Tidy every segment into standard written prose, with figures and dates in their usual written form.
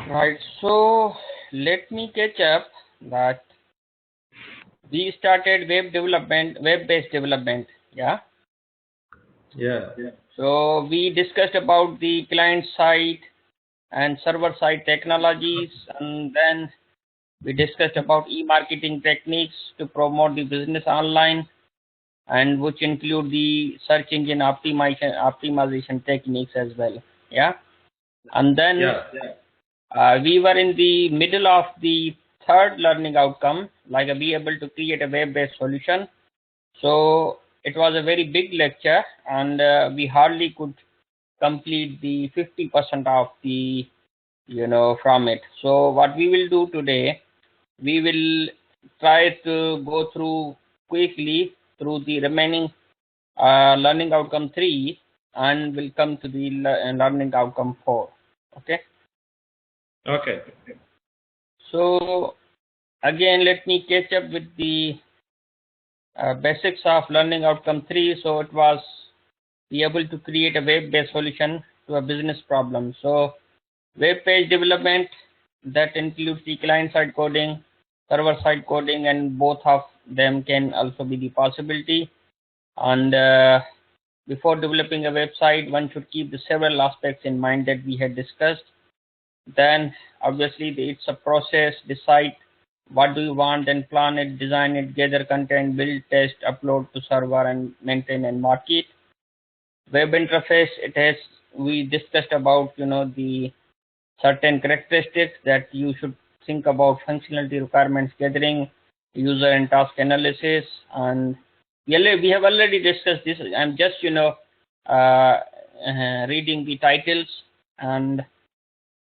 Right. So let me catch up that we started web development, web-based development. Yeah. Yeah. So we discussed about the client side and server side technologies, and then we discussed about e-marketing techniques to promote the business online, and which include the search engine optimization techniques as well. Yeah. And then Yeah. we were in the middle of the third learning outcome, like be able to create a web-based solution. So it was a very big lecture, and we hardly could complete the 50% of the from it. So what we will do today, we will try to go through quickly through the remaining learning outcome 3, and will come to the learning outcome 4. Okay. Okay. So again, let me catch up with the basics of learning outcome 3. So it was be able to create a web-based solution to a business problem. So web page development, that includes the client-side coding, server-side coding, and both of them can also be the possibility. And before developing a website, one should keep the several aspects in mind that we had discussed. Then obviously it's a process, decide what do you want, then plan it, design it, gather content, build, test, upload to server, and maintain and market. Web interface, it has, we discussed about the certain characteristics that you should think about: functionality requirements gathering, user and task analysis. And we have already discussed this. I'm just reading the titles, and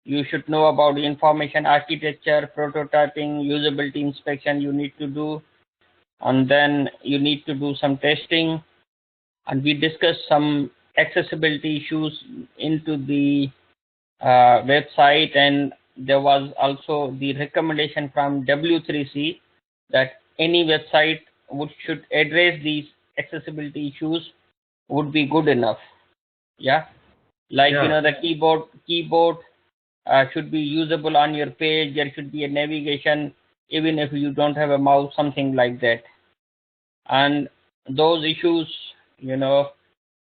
you should know about the information architecture, prototyping, usability inspection you need to do, and then you need to do some testing. And we discussed some accessibility issues into the website, and there was also the recommendation from W3C that any website which should address these accessibility issues would be good enough. Yeah, like Yeah. the keyboard should be usable on your page. There should be a navigation even if you don't have a mouse, something like that. And those issues, you know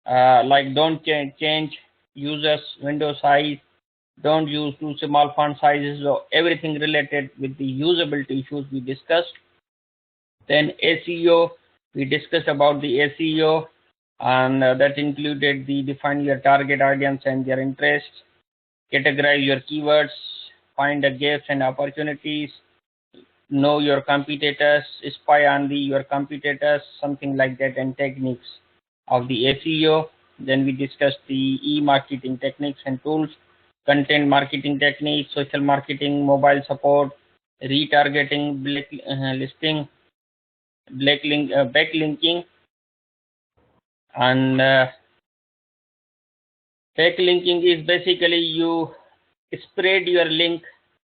like don't change users window size, don't use too small font sizes, or everything related with the usability issues we discussed. Then SEO, we discussed about the SEO, and that included the define your target audience and their interests, categorize your keywords, find the gaps and opportunities, know your competitors, spy on your competitors, something like that, and techniques of the SEO. Then we discussed the e-marketing techniques and tools, content marketing techniques, social marketing, mobile support, retargeting, listing, backlinking, and backlinking is basically you spread your link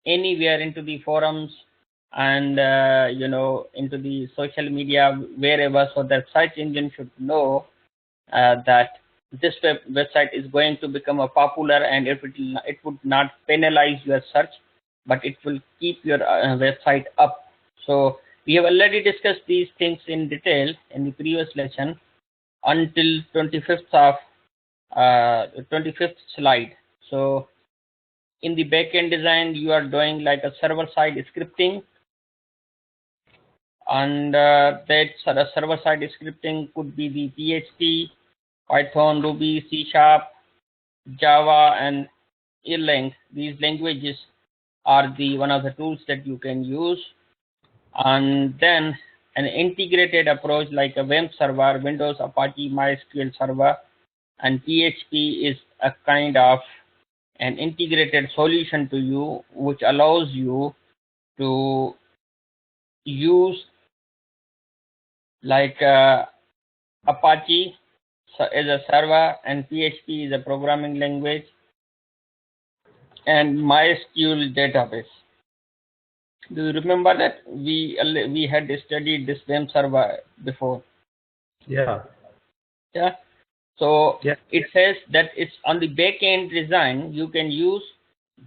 anywhere into the forums, and into the social media, wherever, so that search engine should know that this website is going to become a popular, and it would not penalize your search, but it will keep your website up. So we have already discussed these things in detail in the previous lesson until 25th of 25th slide. So in the backend design, you are doing like a server side scripting, and that server side scripting could be the PHP, Python, Ruby, C Sharp, Java, and Erlang. These languages are the one of the tools that you can use. And then an integrated approach like a web server, Windows, Apache, MySQL server, and PHP is a kind of an integrated solution to you, which allows you to use like Apache as a server, and PHP is a programming language, and MySQL database. Do you remember that we had studied this web server before? Yeah. Yeah. So Yeah. it says that it's on the back end design. You can use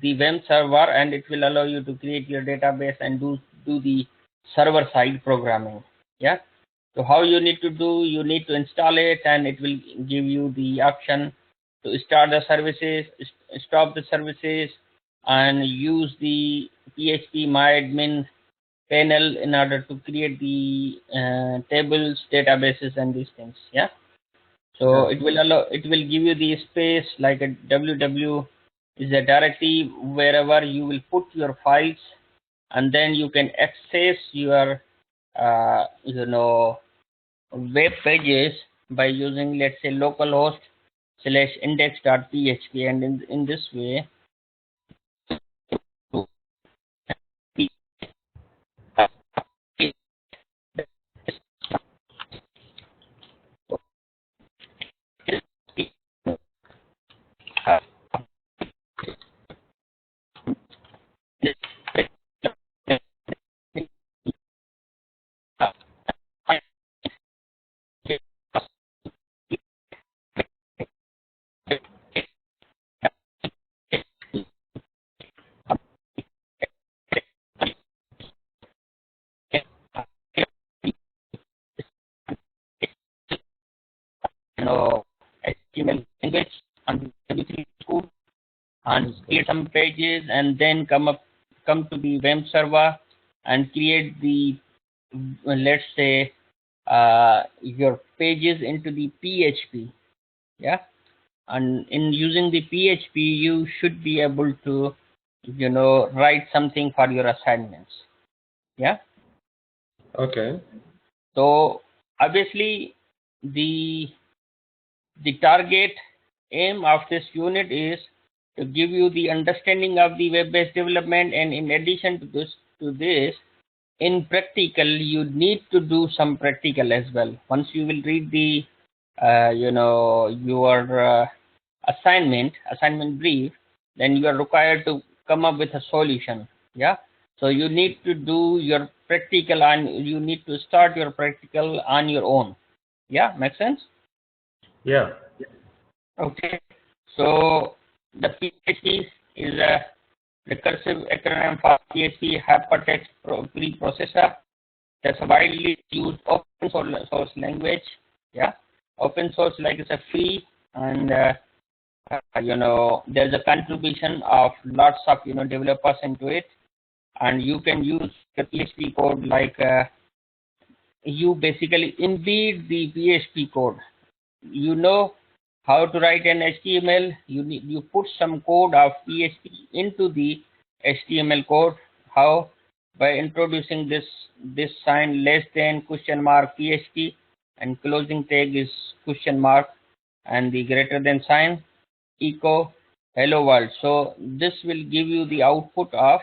the WEM server, and it will allow you to create your database and do the server side programming. Yeah. So how you need to do, you need to install it, and it will give you the option to start the services, stop the services, and use the PHP MyAdmin panel in order to create the tables, databases, and these things. Yeah. So it will allow, it will give you the space like a www is a directory wherever you will put your files, and then you can access your web pages by using, let's say, localhost / index.php, and in this way HTML language and W3 code, and create some pages, and then come to the web server and create the, let's say, your pages into the PHP. Yeah. And in using the PHP, you should be able to write something for your assignments. Yeah. Okay. So obviously the target aim of this unit is to give you the understanding of the web-based development, and in addition to this, in practical, you need to do some practical as well. Once you will read the your assignment brief, then you are required to come up with a solution. Yeah. So you need to do your practical, and you need to start your practical on your own. Yeah, makes sense? Yeah. Okay. So the PHP is a recursive acronym for PHP Hypertext Preprocessor. That's a widely used open source language. Yeah, open source, like it's a free, and there's a contribution of lots of developers into it, and you can use the PHP code like you basically embed the PHP code. You know how to write an HTML. You put some code of PHP into the HTML code. How? By introducing this sign less than $PHP, and closing tag is question mark, and the greater than sign echo hello world. So this will give you the output of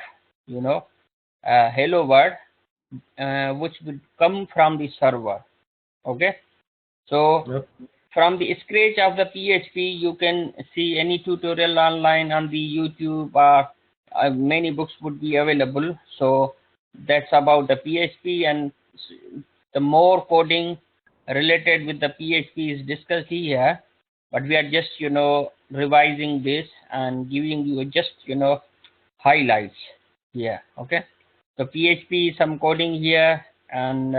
hello world, which will come from the server. Okay. So Yep. from the scratch of the PHP, you can see any tutorial online on the YouTube. Many books would be available. So that's about the PHP, and the more coding related with the PHP is discussed here. But we are just revising this and giving you just highlights. Yeah. Okay. So PHP, some coding here, and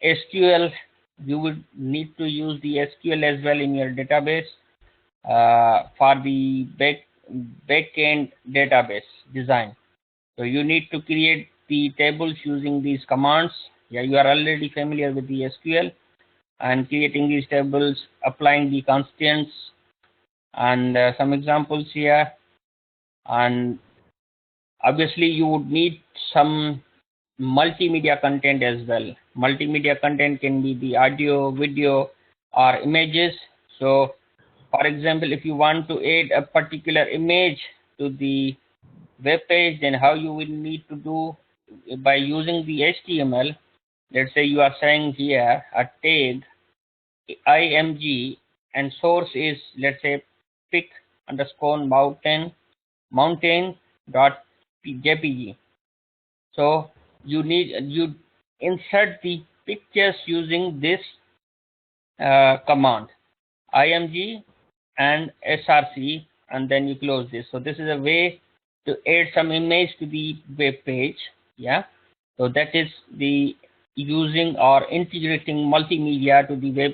SQL, you would need to use the SQL as well in your database for the backend database design. So you need to create the tables using these commands. Yeah, you are already familiar with the SQL, and creating these tables, applying the constants, and some examples here. And obviously you would need some multimedia content as well. Multimedia content can be the audio, video, or images. So for example, if you want to add a particular image to the web page, then how you will need to do by using the HTML. Let's say you are saying here a tag img, and source is, let's say, pic underscore mountain dot jpg. So you insert the pictures using this command img and src, and then you close this. So this is a way to add some image to the web page. Yeah. So that is the using or integrating multimedia to the web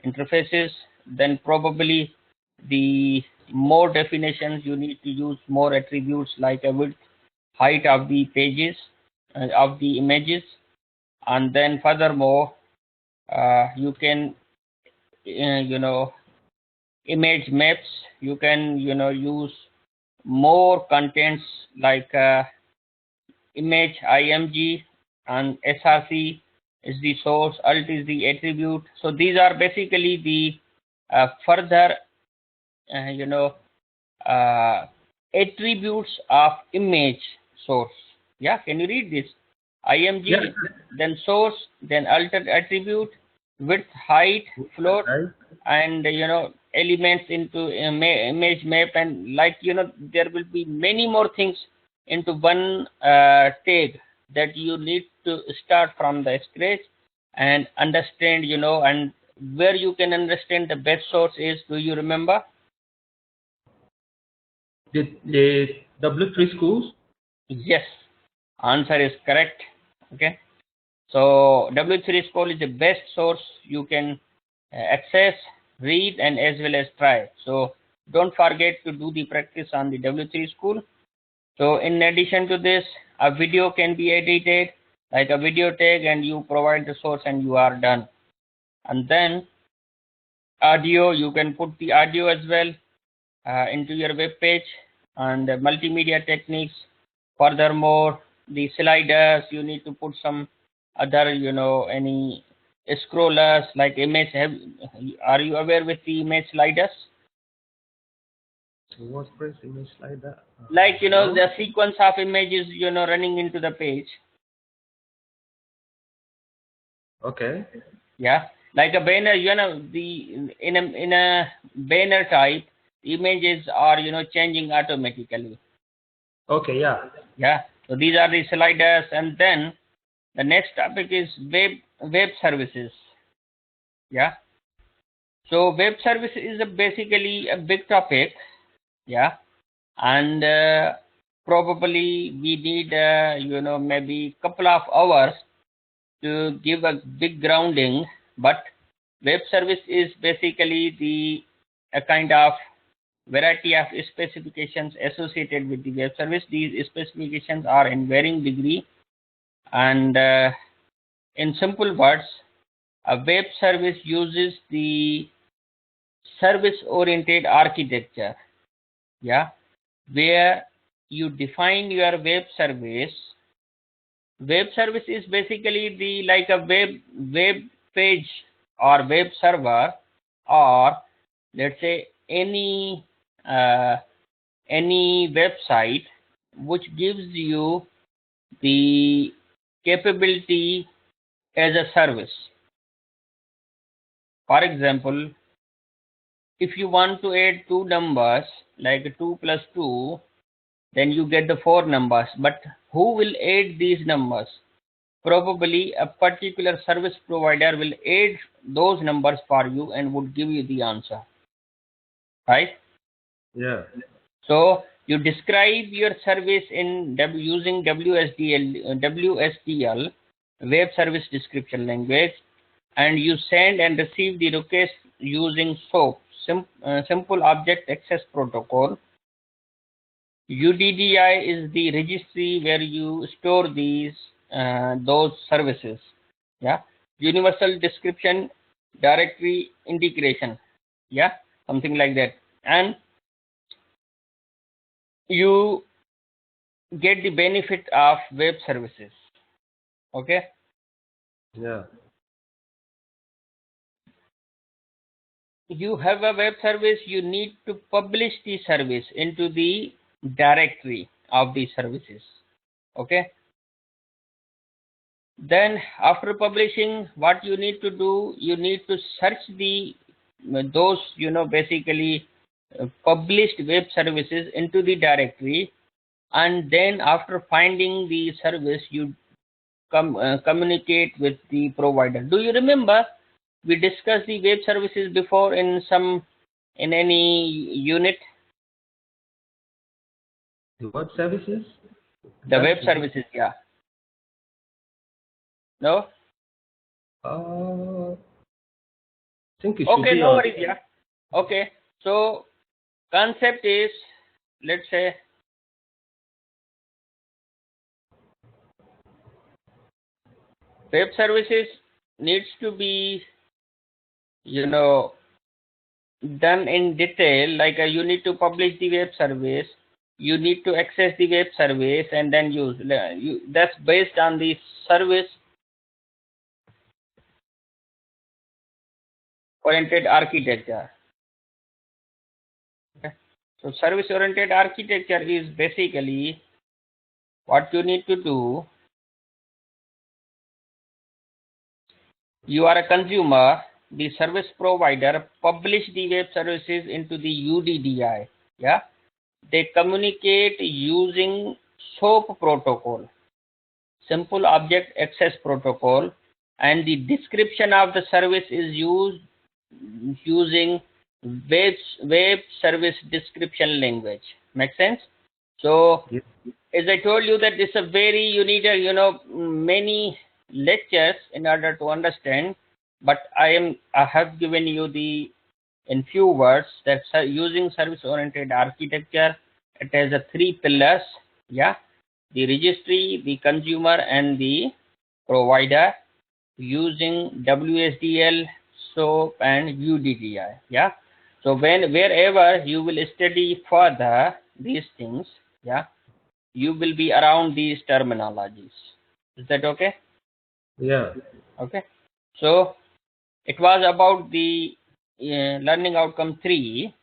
interfaces. Then probably the more definitions, you need to use more attributes like a width, height of the pages, of the images, and then furthermore you can image maps. You can use more contents like image img and src is the source, alt is the attribute. So these are basically the further uh, you know uh, attributes of image source. Yeah, can you read this? Img, Yeah. then source, then altered attribute, width, height, float, Right. and elements into image map, and there will be many more things into one tag that you need to start from the scratch and understand, and where you can understand the best source is, do you remember? The W3 schools? Yes, answer is correct. Okay, so W3 School is the best source you can access, read, and as well as try. So don't forget to do the practice on the W3 School. So in addition to this, a video can be edited like a video tag, and you provide the source and you are done. And then audio, you can put the audio as well into your web page, and multimedia techniques. Furthermore, the sliders, you need to put some other, any scrollers like image. Are you aware with the image sliders? WordPress image like that. Like, No? the sequence of images, running into the page. Okay. Yeah, like a banner, in a banner type, images are, changing automatically. Okay, yeah. Yeah, so these are the sliders. And then the next topic is web services. Yeah, so web service is basically a big topic. Yeah, and probably we need maybe couple of hours to give a big grounding. But web service is basically the a kind of variety of specifications associated with the web service. These specifications are in varying degree, and in simple words, a web service uses the service-oriented architecture, yeah, where you define your web service. Web service is basically the like a web page or web server, or let's say uh, any website which gives you the capability as a service. For example, if you want to add two numbers like 2 plus 2, then you get the four numbers. But who will add these numbers? Probably a particular service provider will add those numbers for you and would give you the answer, right? Yeah. So you describe your service in using WSDL, Web Service Description Language, and you send and receive the request using SOAP, Simple Object Access Protocol. UDDI is the registry where you store those services. Yeah, Universal Description Directory Integration. Yeah, something like that, and you get the benefit of web services. Okay, Yeah. you have a web service, you need to publish the service into the directory of the services. Okay, then after publishing, what you need to do, you need to search those basically published web services into the directory, and then after finding the service, you communicate with the provider. Do you remember we discussed the web services before in any unit? The web services? The web services, yeah. No? I think it should Okay, be no on. worries, yeah. Okay, so concept is, let's say, web services needs to be, you know, done in detail. Like you need to publish the web service, you need to access the web service, and then use. That's based on the service oriented architecture. Okay. So service oriented architecture is basically what you need to do. You are a consumer, the service provider publish the web services into the UDDI. Yeah, they communicate using SOAP protocol, simple object access protocol, and the description of the service is used using web service description language. Make sense? So Yeah. as I told you that this is a very, you need a, many lectures in order to understand, but I have given you the, in few words, that using service oriented architecture, it has a three pillars. Yeah, the registry, the consumer, and the provider, using WSDL, SOAP, and UDDI. Yeah, so wherever you will study further these things, yeah, you will be around these terminologies. Is that okay? Yeah. Okay. So it was about the learning outcome 3.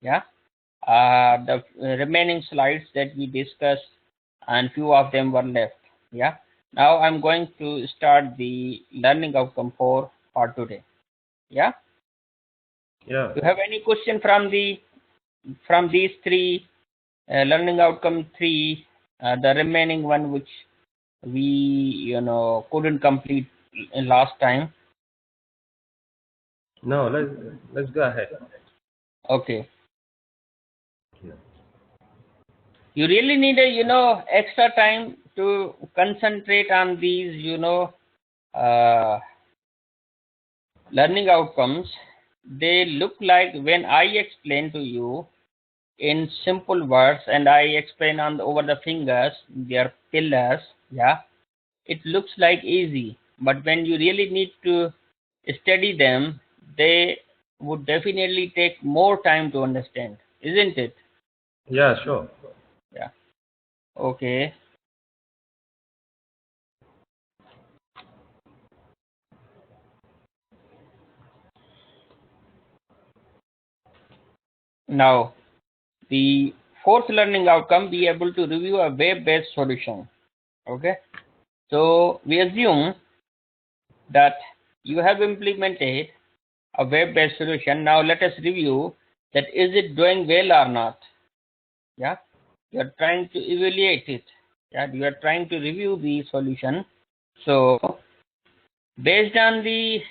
Yeah. The remaining slides that we discussed, and few of them were left. Yeah. Now I'm going to start the learning outcome 4 for today. Yeah. Yeah. Do you have any question from these three learning outcome 3, the remaining one which we couldn't complete in last time? No, let's go ahead. Okay. Yeah. You really need a extra time to concentrate on these learning outcomes. They look like, when I explain to you in simple words and I explain on over the fingers their pillars, yeah, it looks like easy, but when you really need to study them, they would definitely take more time to understand, isn't it? Yeah, sure. Yeah. Okay. Now, the fourth learning outcome, be able to review a web-based solution. Okay. So we assume that you have implemented a web-based solution. Now let us review that is it doing well or not. Yeah. You are trying to evaluate it. Yeah. You are trying to review the solution. So based on the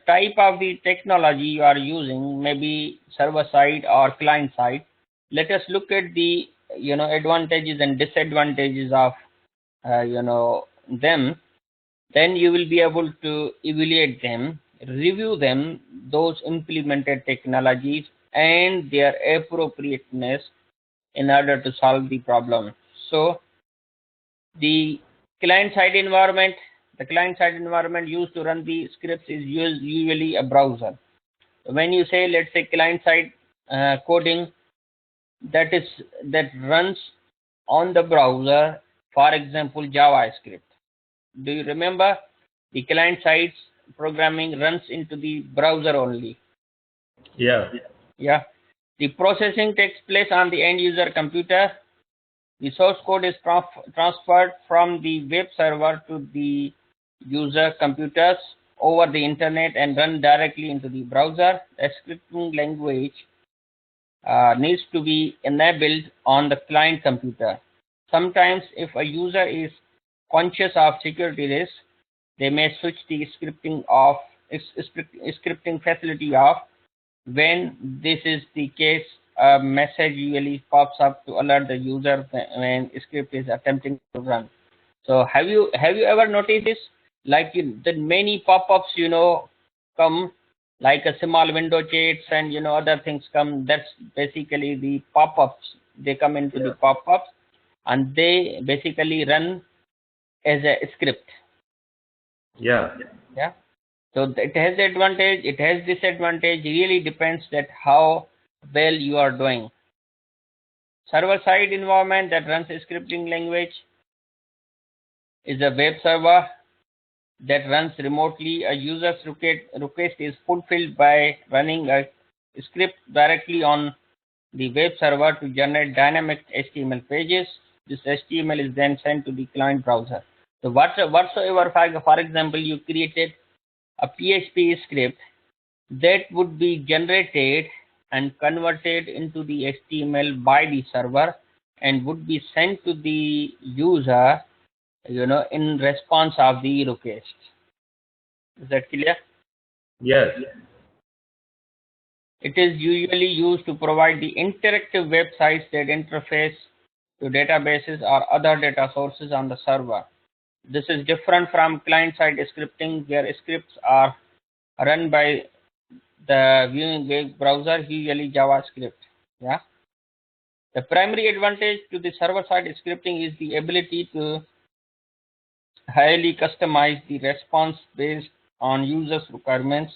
type of the technology you are using, maybe server side or client side, let us look at the advantages and disadvantages of them. Then you will be able to evaluate them, review them, those implemented technologies and their appropriateness in order to solve the problem. So the client-side environment, used to run the scripts is usually a browser. When you say, let's say, client-side coding, that runs on the browser, for example, JavaScript. Do you remember? The client-side programming runs into the browser only. Yeah. Yeah. The processing takes place on the end user computer. The source code is transferred from the web server to the user computers over the internet and run directly into the browser. The scripting language needs to be enabled on the client computer. Sometimes if a user is conscious of security risk, they may switch the scripting facility off. When this is the case, a message usually pops up to alert the user when script is attempting to run. So have you ever noticed this? Like the many pop-ups, come, like a small window chats and other things come. That's basically the pop-ups. They come into the Yeah. pop-ups and they basically run as a script. Yeah. Yeah. So it has advantage, it has disadvantage. Really depends that how well you are doing. Server-side environment that runs a scripting language is a web server that runs remotely. A user's request is fulfilled by running a script directly on the web server to generate dynamic HTML pages. This HTML is then sent to the client browser. So whatsoever, for example, you created a PHP script that would be generated and converted into the HTML by the server and would be sent to the user, in response of the request. Is that clear? Yes. It is usually used to provide the interactive websites that interface to databases or other data sources on the server. This is different from client-side scripting, where scripts are run by the viewing web browser, usually JavaScript. Yeah. The primary advantage to the server-side scripting is the ability to highly customize the response based on users' requirements,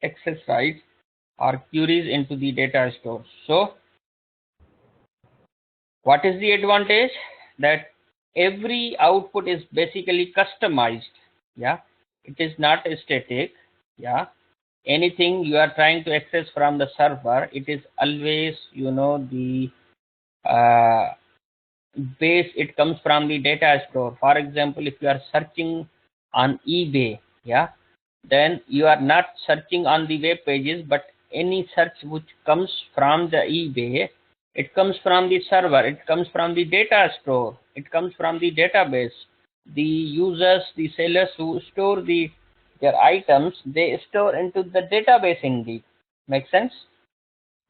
access rights, or queries into the data store. So, what is the advantage? That every output is basically customized. Yeah, it is not static. Yeah, anything you are trying to access from the server, it is always the uh, base. It comes from the data store. For example, if you are searching on eBay, yeah, then you are not searching on the web pages, but any search which comes from the eBay, it comes from the server, it comes from the data store, it comes from the database. The users, the sellers who store their items, they store into the database indeed. Make sense?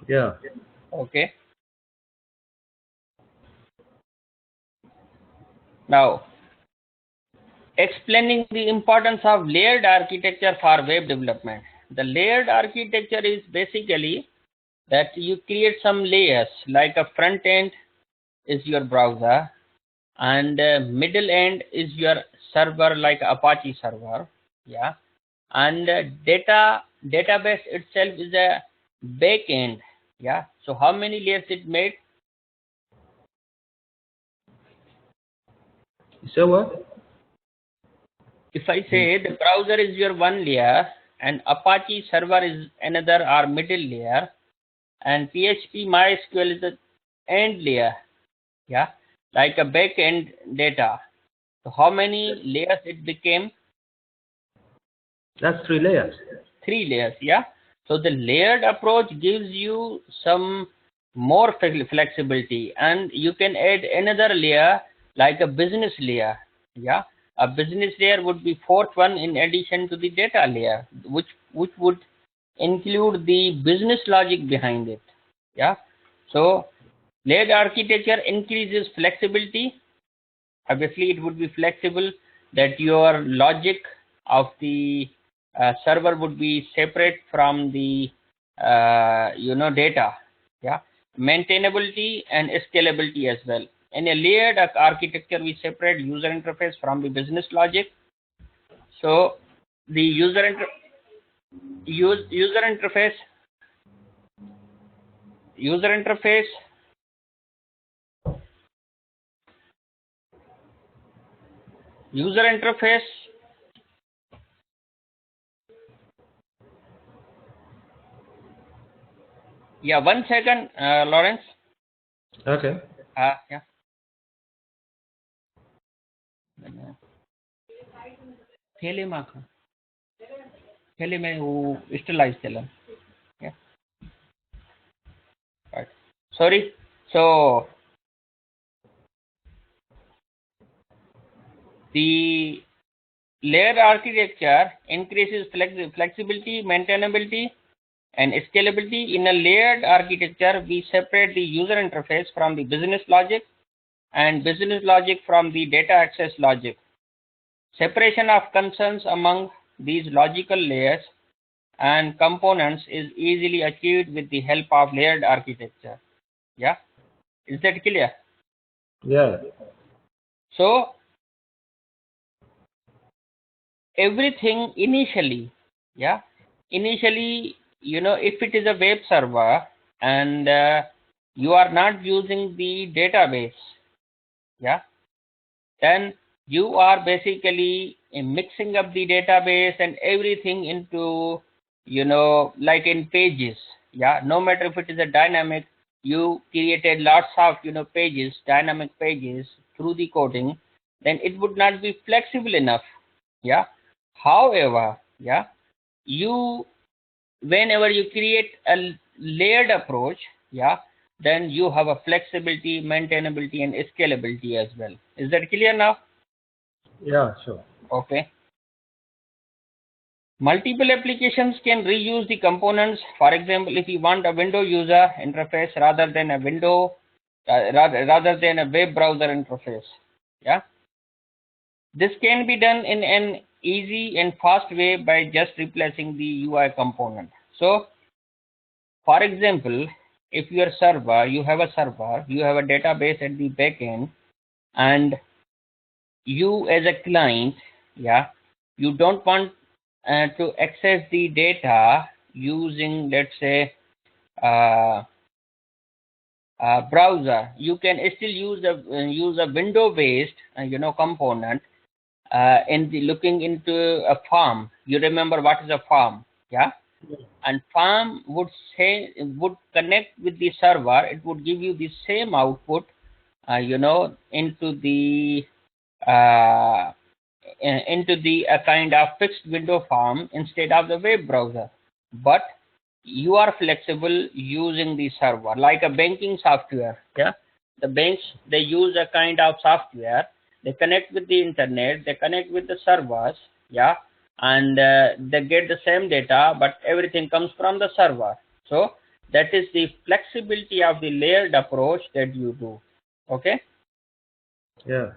Yeah. Okay. Now, explaining the importance of layered architecture for web development. The layered architecture is basically that you create some layers, like a front end is your browser and middle end is your server, like Apache server. Yeah. And database itself is a back end. Yeah. So how many layers it made? So what? If I say the browser is your one layer and Apache server is another or middle layer, and PHP MySQL is the end layer, yeah, like a back-end data. So how many layers it became? That's 3 layers. 3 layers, yeah. So the layered approach gives you some more flexibility, and you can add another layer like a business layer, yeah. A business layer would be fourth one in addition to the data layer, which would include the business logic behind it, yeah. So layered architecture increases flexibility. Obviously, it would be flexible, that your logic of the server would be separate from the data. Yeah, maintainability and scalability as well. In a layered architecture, we separate user interface from the business logic. So the user interface user interface user interface Yeah, 1 second, Lawrence. Okay. Yeah. थैले में खा थैले में वो sterilise थैला. Yeah. Right. Sorry. So the layer architecture increases flexibility, maintainability, And scalability, in a layered architecture, we separate the user interface from the business logic and business logic from the data access logic. Separation of concerns among these logical layers and components is easily achieved with the help of layered architecture. Yeah, is that clear? Yeah. So everything initially, if it is a web server and you are not using the database, then you are basically mixing up the database and everything into, like in pages. No matter if it is a dynamic, you created lots of, pages, dynamic pages through the coding, then it would not be flexible enough. However, you whenever you create a layered approach, then you have a flexibility, maintainability, and scalability as well. Is that clear now? Yeah, sure. Okay. Multiple applications can reuse the components. For example, if you want a window user interface rather than a web browser interface, this can be done in an easy and fast way by just replacing the UI component. So, for example, if you have a database at the backend, and you as a client, you don't want to access the data using, let's say, browser. You can still use a window based component in the looking into a form. You remember what is a form? And form would connect with the server. It would give you the same output into the a kind of fixed window form instead of the web browser. But you are flexible using the server, like a banking software. The banks, they use a kind of software. They connect with the internet, they connect with the servers, and they get the same data, but everything comes from the server. So that is the flexibility of the layered approach that you do. Okay. Yeah.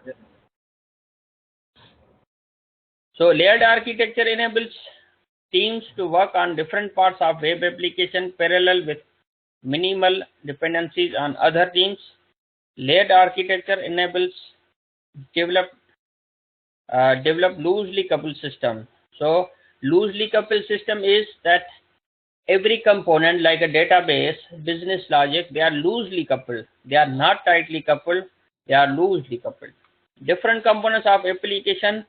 So layered architecture enables teams to work on different parts of web application parallel with minimal dependencies on other teams. Layered architecture enables develop loosely coupled system. So loosely coupled system is that every component, like a database, business logic, they are loosely coupled. They are not tightly coupled. They are loosely coupled. Different components of application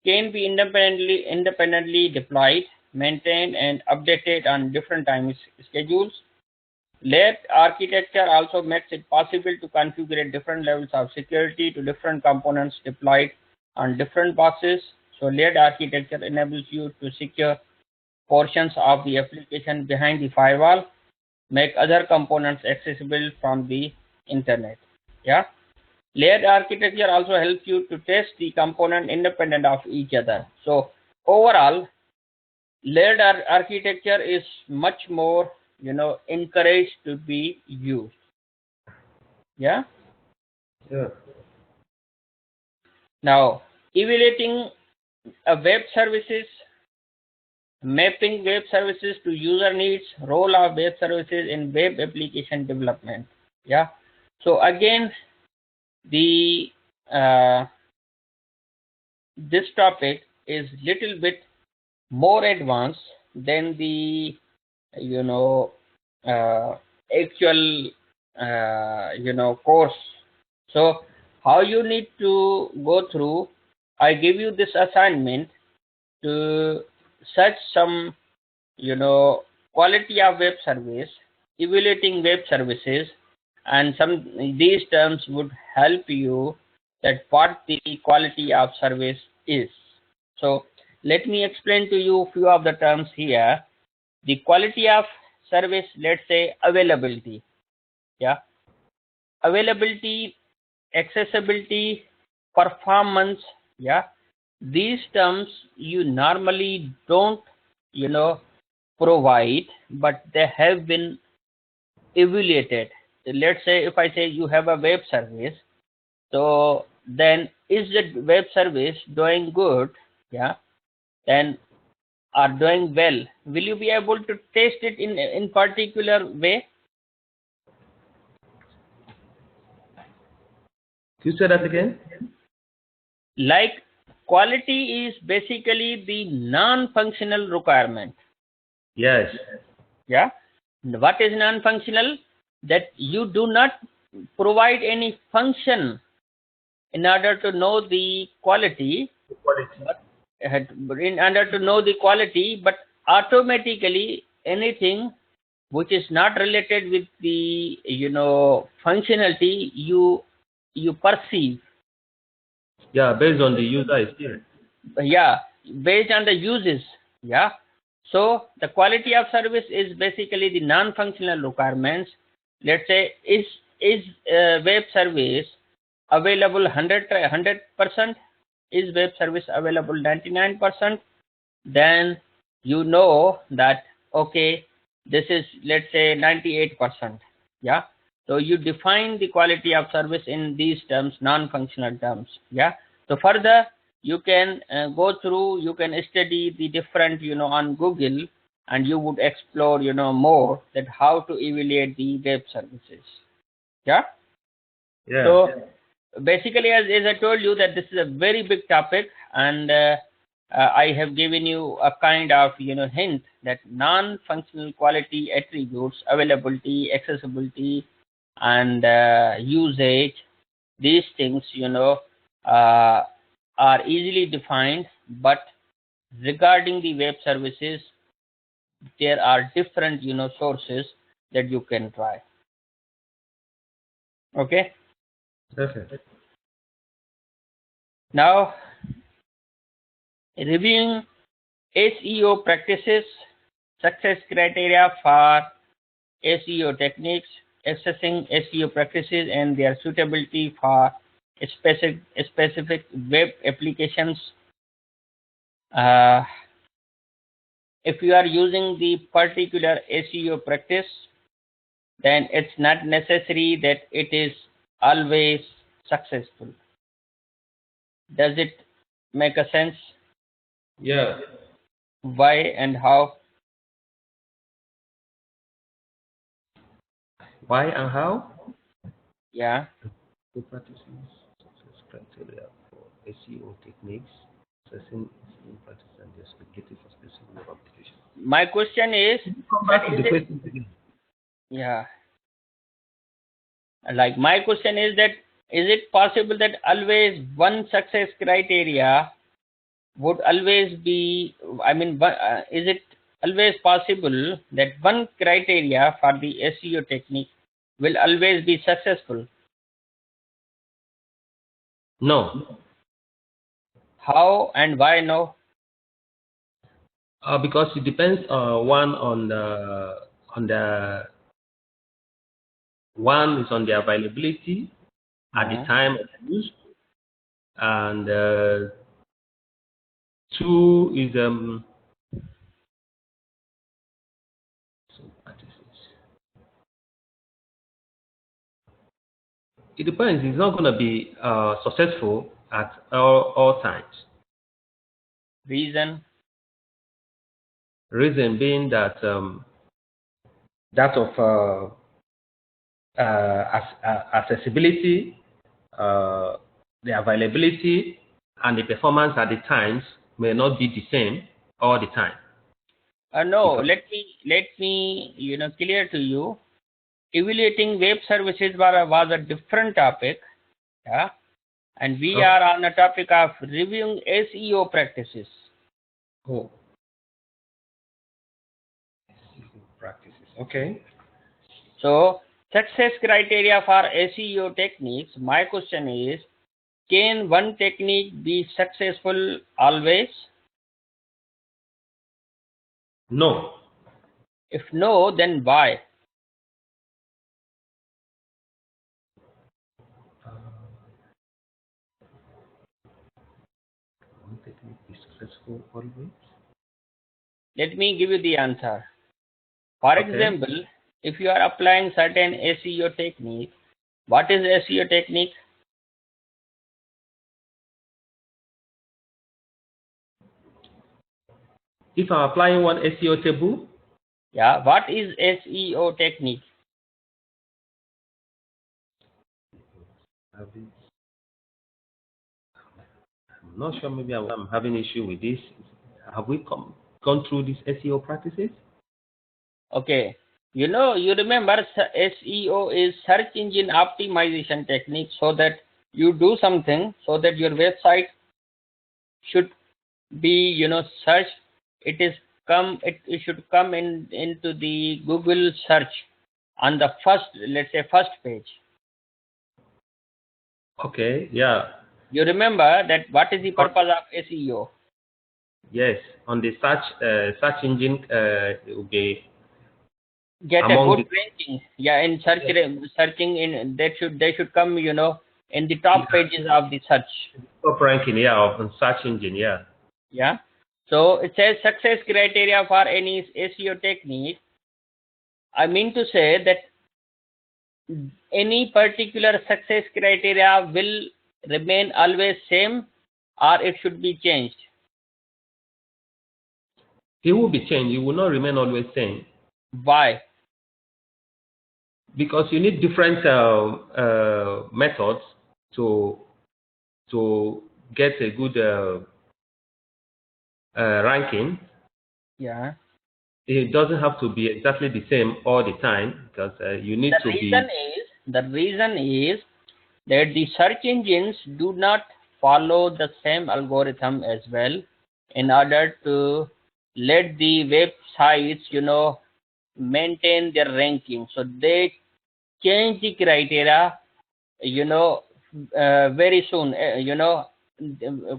can be independently deployed, maintained, and updated on different time schedules. Layered architecture also makes it possible to configure different levels of security to different components deployed on different boxes. So layered architecture enables you to secure portions of the application behind the firewall, make other components accessible from the internet. Layered architecture also helps you to test the component independent of each other. So overall, layered architecture is much more encouraged to be used. Yeah. Now, evaluating a web services, mapping web services to user needs, role of web services in web application development. So again, the this topic is little bit more advanced than the actual course. So how you need to go through, I give you this assignment to search some quality of web service, evaluating web services, and some these terms would help you that what the quality of service is. So let me explain to you a few of the terms here. The quality of service, let's say availability. Availability, accessibility, performance. These terms you normally don't provide, but they have been evaluated. Let's say if I say you have a web service, so then is the web service doing good? Yeah, then are doing well. Will you be able to test it in particular way? Can you say that again? Like quality is basically the non-functional requirement. Yes. Yeah. What is non-functional? That you do not provide any function in order to know the quality, but in order to know the quality, but automatically anything which is not related with the functionality you perceive. Yeah, based on the user experience. Yeah, based on the uses. Yeah, so the quality of service is basically the non-functional requirements. Let's say is web service available 100%, is web service available 99%, then you know that okay, this is, let's say, 98%. Yeah, so you define the quality of service in these terms, non-functional terms. Yeah, so further you can go through, you can study the different on Google, and you would explore more that how to evaluate the web services. Yeah. Yeah. So basically, as I told you, that this is a very big topic, and I have given you a kind of hint that non-functional quality attributes, availability, accessibility, and usage. These things uh, are easily defined, but regarding the web services, there are different sources that you can try. Okay. Perfect. Now, reviewing SEO practices, success criteria for SEO techniques, assessing SEO practices and their suitability for specific web applications. Uh, if you are using the particular SEO practice, then it's not necessary that it is always successful. Does it make a sense? Yeah. Why and how? Why and how? Yeah. The practices, success criteria for SEO techniques, assessing SEO practice and their suitability for specific web applications. My question is Come that back to is the it, question again. yeah, like my question is that is it possible that always one success criteria would always be, I mean, is it always possible that one criteria for the SEO technique will always be successful? No. How and why no? Because it depends on the one is on the availability at the Yeah. time of use, and two is some practices. It depends. It's not going to be successful at all times. Reason? Reason being that that of accessibility, the availability, and the performance at the times may not be the same all the time. No, Because let me clear to you. Evaluating web services was a different topic. Yeah, and we okay. are on the topic of reviewing SEO practices. Oh, practices. Okay. So, success criteria for SEO techniques. My question is, can one technique be successful always? No. If no, then why? One technique is successful always. Let me give you the answer. For Okay. example, if you are applying certain SEO technique, what is SEO technique? If I'm applying one SEO table, Yeah, what is SEO technique? I'm not sure, maybe I'm having issue with this. Have we gone through these SEO practices? Okay, you remember SEO is search engine optimization technique, so that you do something so that your website should be searched. It should come into the Google search on the first, let's say, first page. Okay, yeah. You remember that what is the purpose of SEO? Yes, on the search engine, it will be Get a among good the ranking. Yeah, in searching in, they should come in the top pages of the search. top ranking, yeah, on search engine, yeah. Yeah. So it says success criteria for any SEO technique. I mean to say that any particular success criteria will remain always same, or it should be changed. It will be changed. It will not remain always same Why? because you need different methods to get a good ranking. Yeah. It doesn't have to be exactly the same all the time because you need to be. The reason is that the search engines do not follow the same algorithm as well in order to let the websites maintain their ranking. So they change the criteria you know very soon,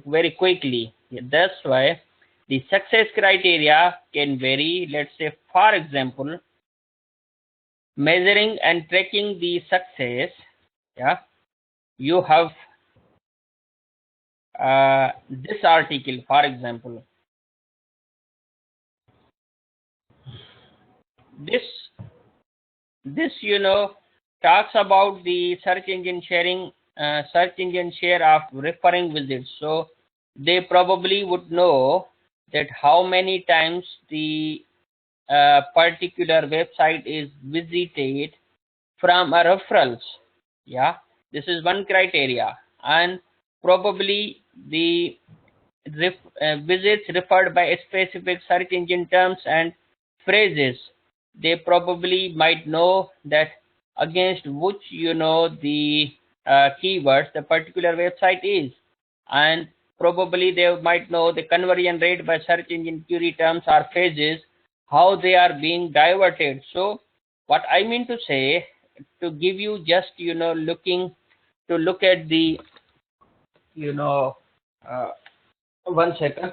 very quickly. That's why the success criteria can vary. Let's say, for example, measuring and tracking the success. Yeah, you have this article, for example. This talks about the search engine share of referring visits. So they probably would know that how many times the particular website is visited from a referrals. Yeah, this is one criteria. And probably the visits referred by specific search engine terms and phrases. They probably might know that against which the keywords the particular website is, and probably they might know the conversion rate by search engine query terms or phrases, how they are being diverted. So what I mean to say, to give you just look at the uh, one second.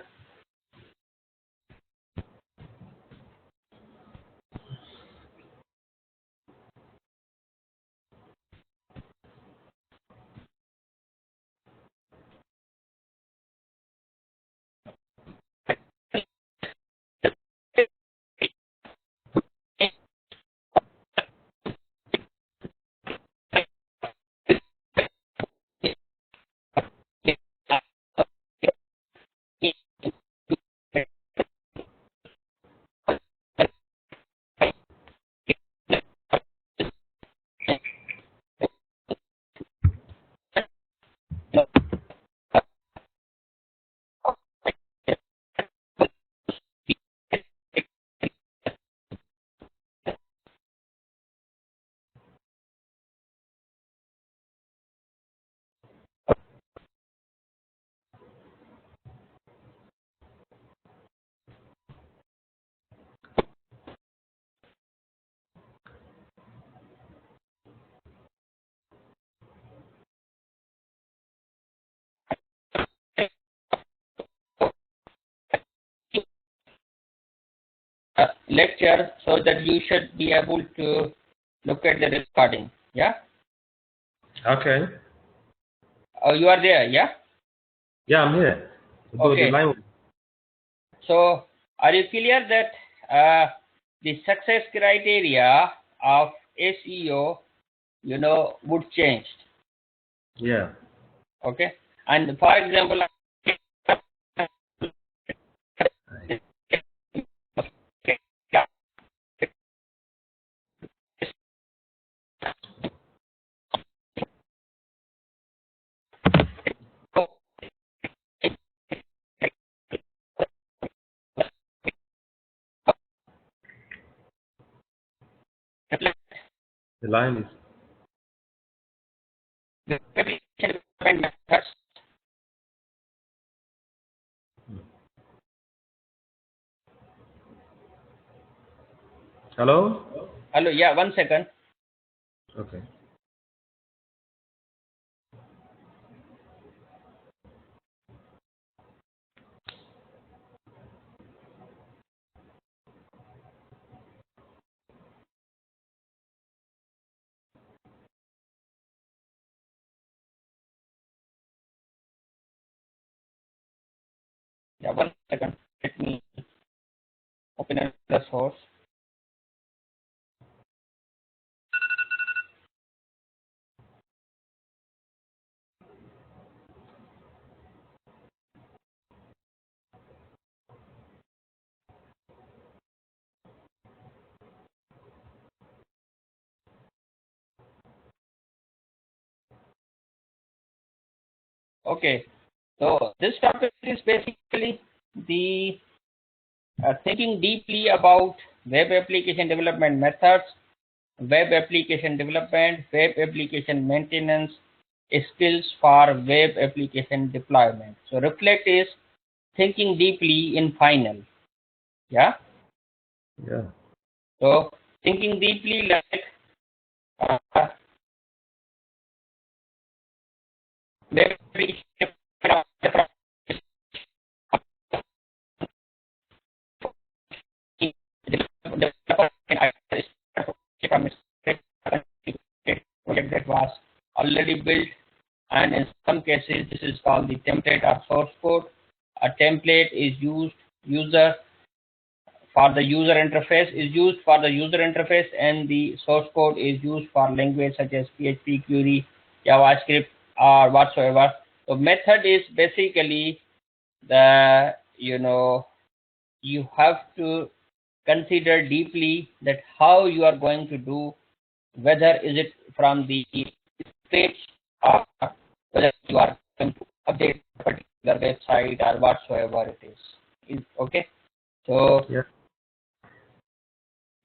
Lecture, so that you should be able to look at the recording. Yeah. Okay. Oh, you are there. Yeah. Yeah, I'm here. Though the Okay. line. So Are you clear that the success criteria of SEO, would change? Yeah. Okay. And for example, The line is. the application development methods. Hello? Hello, yeah, 1 second. Okay. Yeah, 1 second. Let me open another source. Okay, so this topic is basically the thinking deeply about web application development methods, web application development, web application maintenance, skills for web application deployment. So reflect is thinking deeply in final. Yeah. Yeah. So thinking deeply like uh, web application project that was already built, and in some cases this is called the template or source code. A template is user for the user interface and the source code is used for language such as PHP, query, JavaScript, or whatsoever. So method is basically the you have to consider deeply that how you are going to do, whether is it from the page or whether you are going to update a particular website or whatsoever it is. Okay. So Yeah.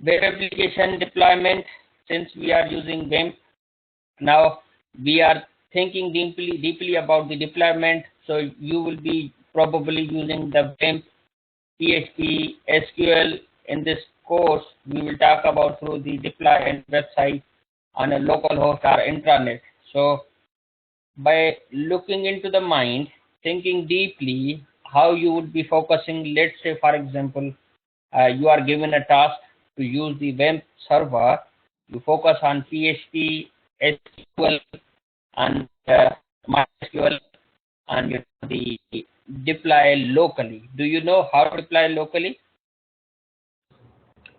web application deployment, since we are using WAMP, now we are thinking deeply about the deployment. So you will be probably using the WAMP, PHP, SQL. In this course, we will talk about through the deployment website on a local host or intranet. So by looking into the mind, thinking deeply how you would be focusing, let's say for example, you are given a task to use the web server, you focus on PHP, SQL, and MySQL, and the deploy locally. Do you know how to deploy locally?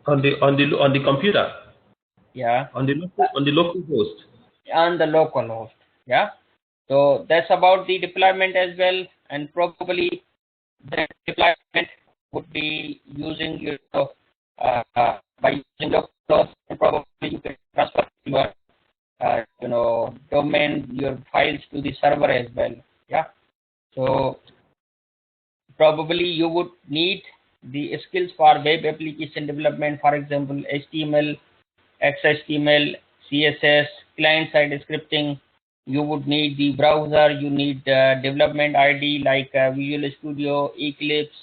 On the computer. Yeah, On the local host. on the local host. Yeah, so that's about the deployment as well, and probably the deployment would be using by using local host, and probably you can transfer your domain, your files to the server as well. Yeah, so probably you would need the skills for web application development, for example HTML, XHTML, CSS, client side scripting. You would need the browser, you need development ID like Visual Studio, Eclipse,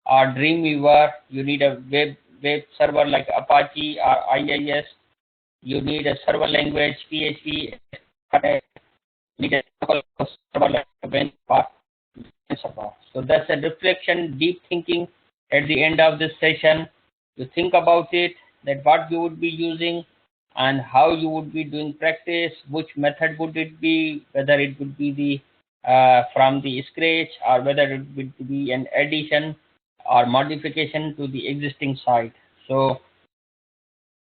or Dreamweaver. You need a web server like Apache or IIS. You need a server language PHP. You need a local server like Winpart server. So that's a reflection, deep thinking at the end of this session. You think about it, that what you would be using and how you would be doing practice, which method would it be, whether it would be the from the scratch or whether it would be an addition or modification to the existing site. So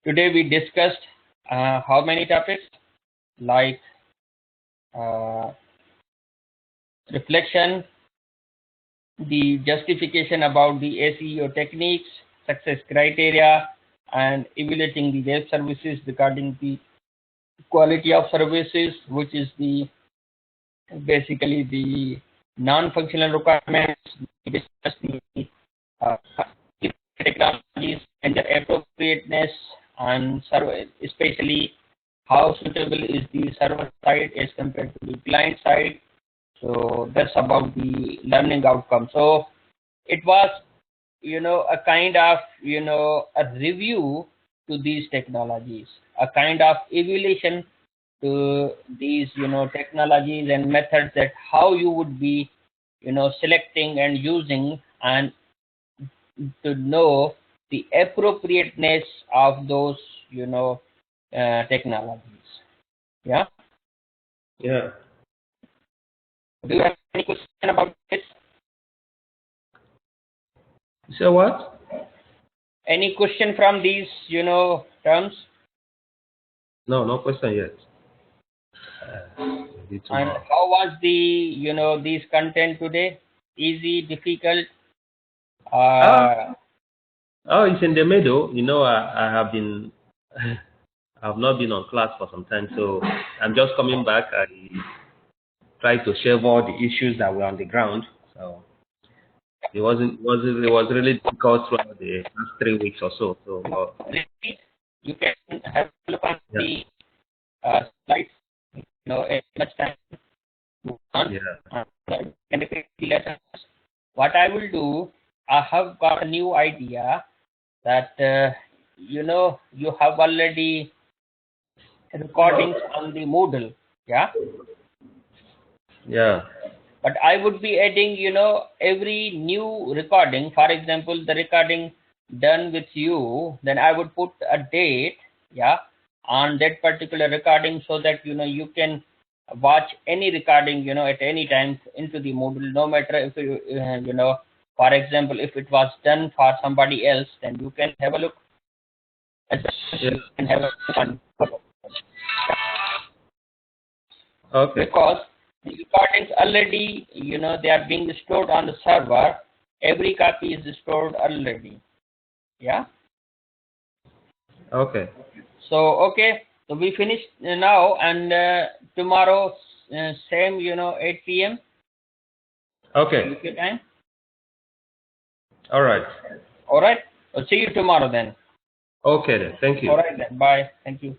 today we discussed how many topics, like reflection, the justification about the SEO techniques, success criteria, and evaluating the web services regarding the quality of services, which is the basically the non-functional requirements, discuss the technologies and their appropriateness, and especially how suitable is the server side as compared to the client side. So that's about the learning outcome. So it was, a kind of, a review to these technologies, a kind of evaluation to these, technologies and methods, that how you would be, selecting and using, and to know the appropriateness of those, technologies. Yeah. Yeah. Do you have any question about this? So what? Any question from these, terms? No, no question yet. And how was the, these content today? Easy, difficult? Oh, it's in the middle. I have been, I've not been on class for some time, so I'm just coming back. I try to share all the issues that were on the ground. So it was really difficult throughout the last 3 weeks or so. So you can have a look on the slides, as much time you want. And repeat the lessons. What I will do, I have got a new idea that you have already recordings on the Moodle, yeah. But I would be adding, every new recording. For example, the recording done with you, then I would put a date, yeah, on that particular recording, so that you can watch any recording, at any time into the Moodle, no matter if you, for example, if it was done for somebody else, then you can have a look. You can have a fun. Okay. Because the recordings already, they are being stored on the server. Every copy is stored already. Yeah. Okay. So so we finished now, and tomorrow same, 8 p.m. Okay. UK time. All right. All right. I'll see you tomorrow then. Okay then. Thank you. All right then. Bye. Thank you.